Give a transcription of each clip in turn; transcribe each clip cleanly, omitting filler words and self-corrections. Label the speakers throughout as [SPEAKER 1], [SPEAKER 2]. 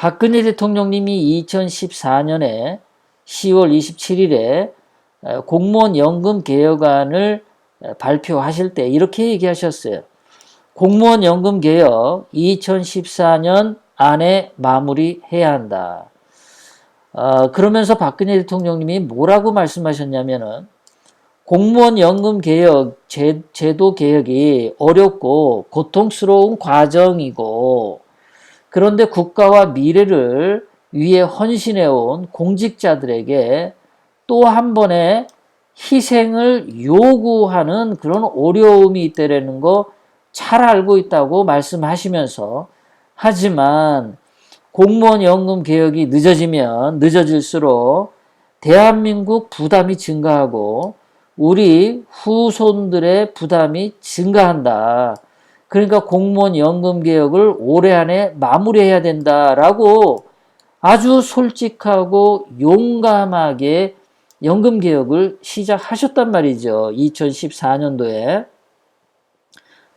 [SPEAKER 1] 박근혜 대통령님이 2014년에 10월 27일에 공무원 연금 개혁안을 발표하실 때 이렇게 얘기하셨어요. 공무원 연금 개혁 2014년 안에 마무리해야 한다. 그러면서 박근혜 대통령님이 뭐라고 말씀하셨냐면은 공무원 연금 개혁, 제도 개혁이 어렵고 고통스러운 과정이고, 그런데 국가와 미래를 위해 헌신해온 공직자들에게 또 한 번의 희생을 요구하는 그런 어려움이 있다라는 거 잘 알고 있다고 말씀하시면서, 하지만 공무원 연금 개혁이 늦어질수록 대한민국 부담이 증가하고 우리 후손들의 부담이 증가한다. 그러니까 공무원 연금 개혁을 올해 안에 마무리해야 된다라고 아주 솔직하고 용감하게 연금 개혁을 시작하셨단 말이죠. 2014년도에.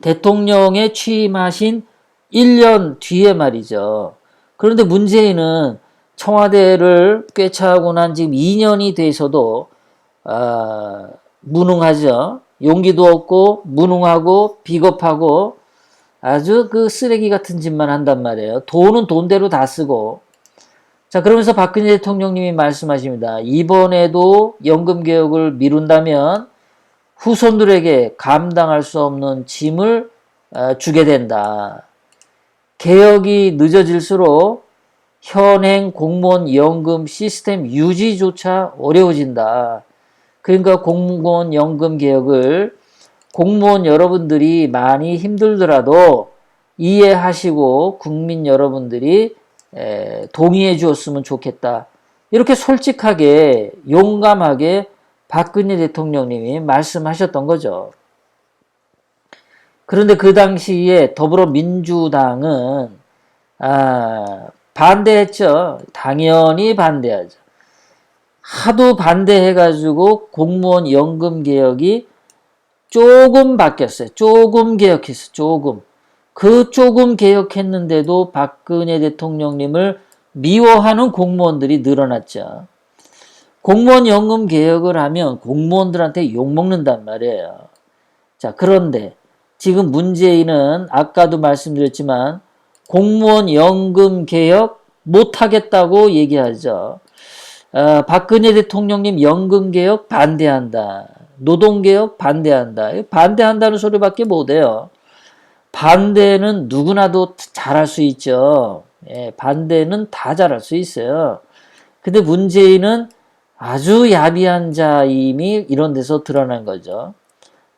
[SPEAKER 1] 대통령에 취임하신 1년 뒤에 말이죠. 그런데 문재인은 청와대를 꿰차고 난 지금 2년이 돼서도 무능하죠. 용기도 없고 무능하고 비겁하고 아주 그 쓰레기 같은 짓만 한단 말이에요. 돈은 돈대로 다 쓰고. 자, 그러면서 박근혜 대통령님이 말씀하십니다. 이번에도 연금 개혁을 미룬다면 후손들에게 감당할 수 없는 짐을 주게 된다. 개혁이 늦어질수록 현행 공무원 연금 시스템 유지조차 어려워진다. 그러니까 공무원 연금 개혁을 공무원 여러분들이 많이 힘들더라도 이해하시고 국민 여러분들이 동의해 주었으면 좋겠다. 이렇게 솔직하게 용감하게 박근혜 대통령님이 말씀하셨던 거죠. 그런데 그 당시에 더불어민주당은 반대했죠. 당연히 반대하죠. 하도 반대해가지고 공무원 연금 개혁이 조금 바뀌었어요. 조금 개혁했어요. 조금. 그 조금 개혁했는데도 박근혜 대통령님을 미워하는 공무원들이 늘어났죠. 공무원 연금 개혁을 하면 공무원들한테 욕먹는단 말이에요. 자, 그런데 지금 문재인은 아까도 말씀드렸지만 공무원 연금 개혁 못하겠다고 얘기하죠. 박근혜 대통령님 연금 개혁 반대한다. 노동 개혁 반대한다. 반대한다는 소리밖에 못해요. 반대는 누구나도 잘할 수 있죠. 반대는 다 잘할 수 있어요. 근데 문재인은 아주 야비한 자임이 이런 데서 드러난 거죠.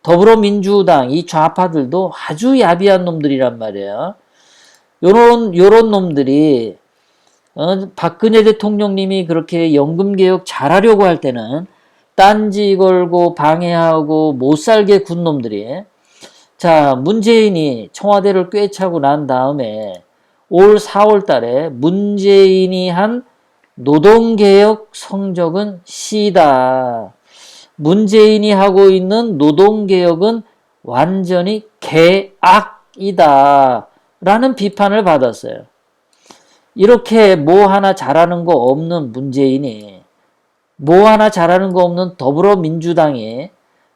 [SPEAKER 1] 더불어민주당 이 좌파들도 아주 야비한 놈들이란 말이에요. 요런 놈들이 박근혜 대통령님이 그렇게 연금개혁 잘하려고 할 때는 딴지 걸고 방해하고 못살게 군 놈들이, 자, 문재인이 청와대를 꿰차고 난 다음에 올 4월 달에 문재인이 한 노동개혁 성적은 C다. 문재인이 하고 있는 노동개혁은 완전히 개악이다. 라는 비판을 받았어요. 이렇게 뭐 하나 잘하는 거 없는 문재인이, 뭐 하나 잘하는 거 없는 더불어민주당이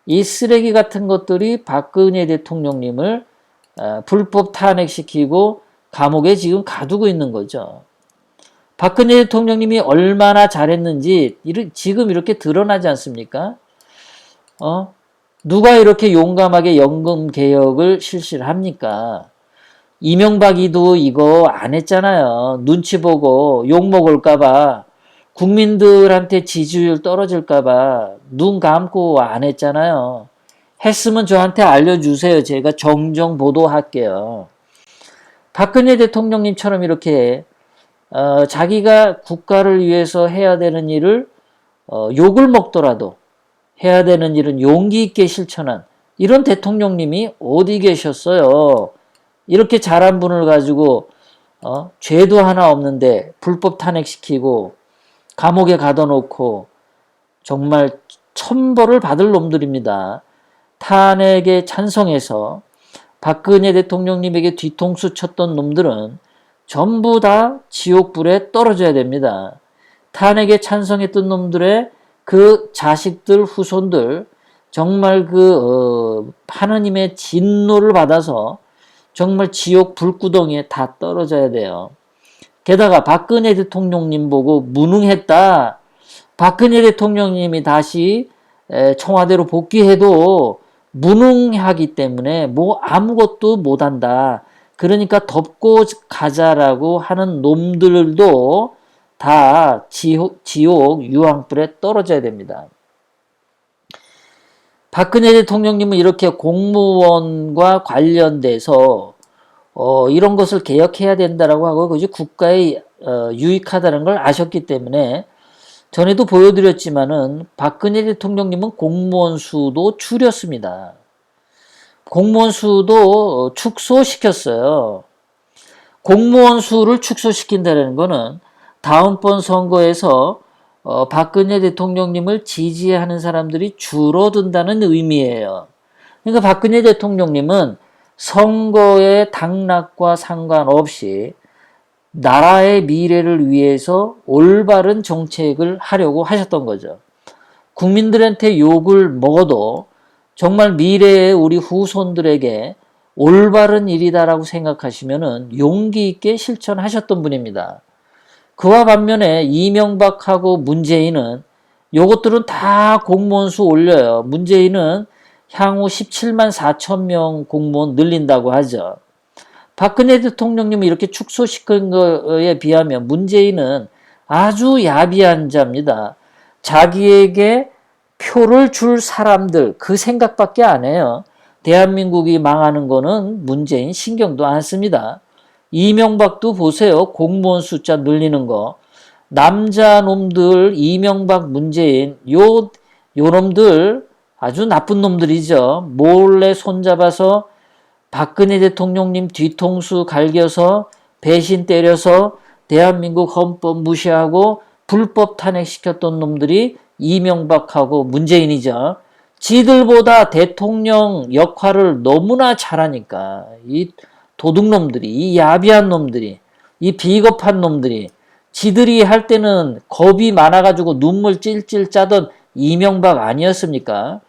[SPEAKER 1] 이 쓰레기 같은 것들이 박근혜 대통령님을 불법 탄핵시키고 감옥에 지금 가두고 있는 거죠. 박근혜 대통령님이 얼마나 잘했는지 지금 이렇게 드러나지 않습니까? 누가 이렇게 용감하게 연금 개혁을 실시를 합니까? 이명박이도 이거 안 했잖아요. 눈치 보고 욕먹을까봐, 국민들한테 지지율 떨어질까봐 눈 감고 안 했잖아요. 했으면 저한테 알려주세요. 제가 정정 보도할게요. 박근혜 대통령님처럼 이렇게 자기가 국가를 위해서 해야 되는 일을 욕을 먹더라도 해야 되는 일은 용기 있게 실천한 이런 대통령님이 어디 계셨어요? 이렇게 잘한 분을 가지고 죄도 하나 없는데 불법 탄핵시키고 감옥에 가둬놓고 정말 천벌을 받을 놈들입니다. 탄핵에 찬성해서 박근혜 대통령님에게 뒤통수 쳤던 놈들은 전부 다 지옥불에 떨어져야 됩니다. 탄핵에 찬성했던 놈들의 그 자식들, 후손들, 정말 하느님의 진노를 받아서 정말 지옥 불구덩이에 다 떨어져야 돼요. 게다가 박근혜 대통령님 보고 무능했다. 박근혜 대통령님이 다시 청와대로 복귀해도 무능하기 때문에 뭐 아무것도 못한다. 그러니까 덮고 가자라고 하는 놈들도 다 지옥 유황불에 떨어져야 됩니다. 박근혜 대통령님은 이렇게 공무원과 관련돼서 이런 것을 개혁해야 된다라고 하고 그것이 국가에 유익하다는 걸 아셨기 때문에 전에도 보여드렸지만은 박근혜 대통령님은 공무원 수도 줄였습니다. 공무원 수도 축소시켰어요. 공무원 수를 축소시킨다는 것은 다음번 선거에서 박근혜 대통령님을 지지하는 사람들이 줄어든다는 의미예요. 그러니까 박근혜 대통령님은 선거의 당락과 상관없이 나라의 미래를 위해서 올바른 정책을 하려고 하셨던 거죠. 국민들한테 욕을 먹어도 정말 미래의 우리 후손들에게 올바른 일이다라고 생각하시면은 용기 있게 실천하셨던 분입니다. 그와 반면에 이명박하고 문재인은 요것들은 다 공무원 수 올려요. 문재인은 향후 17만 4천 명 공무원 늘린다고 하죠. 박근혜 대통령님이 이렇게 축소시킨 거에 비하면 문재인은 아주 야비한 자입니다. 자기에게 표를 줄 사람들 그 생각밖에 안 해요. 대한민국이 망하는 거는 문재인 신경도 안 씁니다. 이명박도 보세요. 공무원 숫자 늘리는 거. 남자 놈들 이명박 문재인 요 놈들 아주 나쁜 놈들이죠. 몰래 손잡아서 박근혜 대통령님 뒤통수 갈겨서 배신 때려서 대한민국 헌법 무시하고 불법 탄핵시켰던 놈들이 이명박하고 문재인이죠. 지들보다 대통령 역할을 너무나 잘하니까 이 도둑놈들이, 이 야비한 놈들이, 이 비겁한 놈들이 지들이 할 때는 겁이 많아가지고 눈물 찔찔 짜던 이명박 아니었습니까?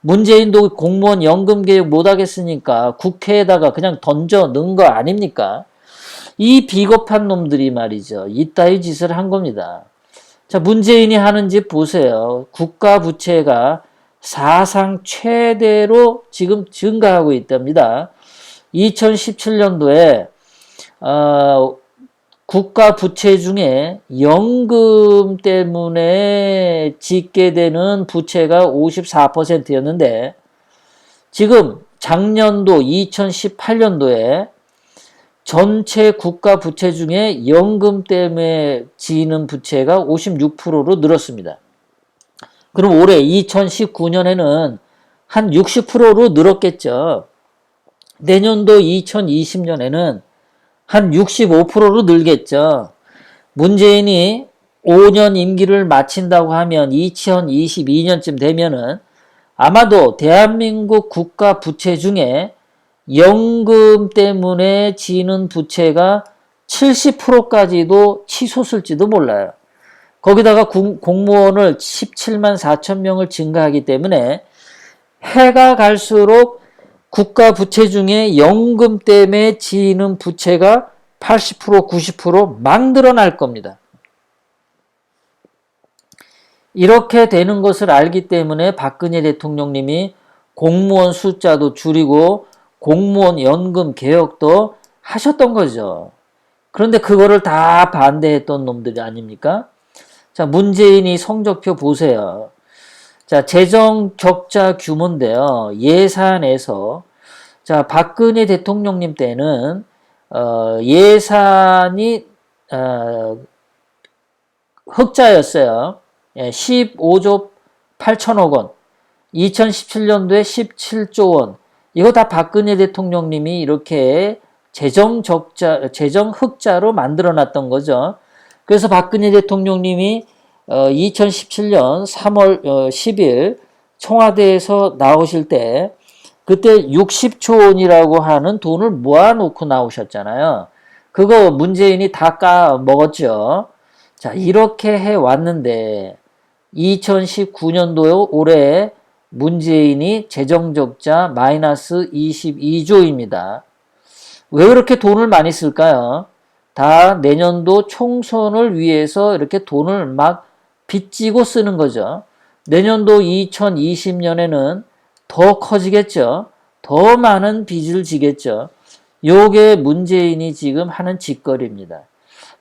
[SPEAKER 1] 문재인도 공무원 연금 개혁 못하겠으니까 국회에다가 그냥 던져 넣은 거 아닙니까? 이 비겁한 놈들이 말이죠. 이따위 짓을 한 겁니다. 자, 문재인이 하는 짓 보세요. 국가 부채가 사상 최대로 지금 증가하고 있답니다. 2017년도에 국가 부채 중에 연금 때문에 짓게 되는 부채가 54%였는데 지금 작년도 2018년도에 전체 국가 부채 중에 연금 때문에 지는 부채가 56%로 늘었습니다. 그럼 올해 2019년에는 한 60%로 늘었겠죠. 내년도 2020년에는 한 65%로 늘겠죠. 문재인이 5년 임기를 마친다고 하면 2022년쯤 되면은 아마도 대한민국 국가 부채 중에 연금 때문에 지는 부채가 70%까지도 치솟을지도 몰라요. 거기다가 공무원을 17만 4천 명을 증가하기 때문에 해가 갈수록 국가 부채 중에 연금 때문에 지는 부채가 80%, 90%막 늘어날 겁니다. 이렇게 되는 것을 알기 때문에 박근혜 대통령님이 공무원 숫자도 줄이고 공무원 연금 개혁도 하셨던 거죠. 그런데 그거를 다 반대했던 놈들이 아닙니까? 자, 문재인이 성적표 보세요. 자, 재정 적자 규모인데요. 예산에서 자, 박근혜 대통령님 때는 예산이 흑자였어요. 15조 8천억 원. 2017년도에 17조 원. 이거 다 박근혜 대통령님이 이렇게 재정 흑자로 만들어 놨던 거죠. 그래서 박근혜 대통령님이 2017년 3월 10일 청와대에서 나오실 때 그때 60조 원이라고 하는 돈을 모아놓고 나오셨잖아요. 그거 문재인이 다 까먹었죠. 자, 이렇게 해왔는데 2019년도 올해 문재인이 재정적자 마이너스 22조입니다. 왜 그렇게 돈을 많이 쓸까요? 다 내년도 총선을 위해서 이렇게 돈을 막 빚지고 쓰는 거죠. 내년도 2020년에는 더 커지겠죠. 더 많은 빚을 지겠죠. 요게 문재인이 지금 하는 짓거리입니다.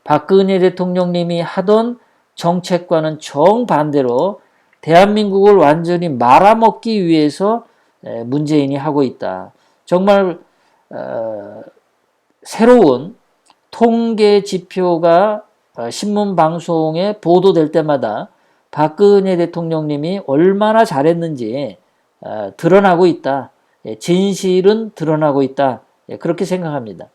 [SPEAKER 1] 박근혜 대통령님이 하던 정책과는 정반대로 대한민국을 완전히 말아먹기 위해서 문재인이 하고 있다. 정말 새로운 통계 지표가 신문 방송에 보도될 때마다 박근혜 대통령님이 얼마나 잘했는지 드러나고 있다. 진실은 드러나고 있다. 그렇게 생각합니다.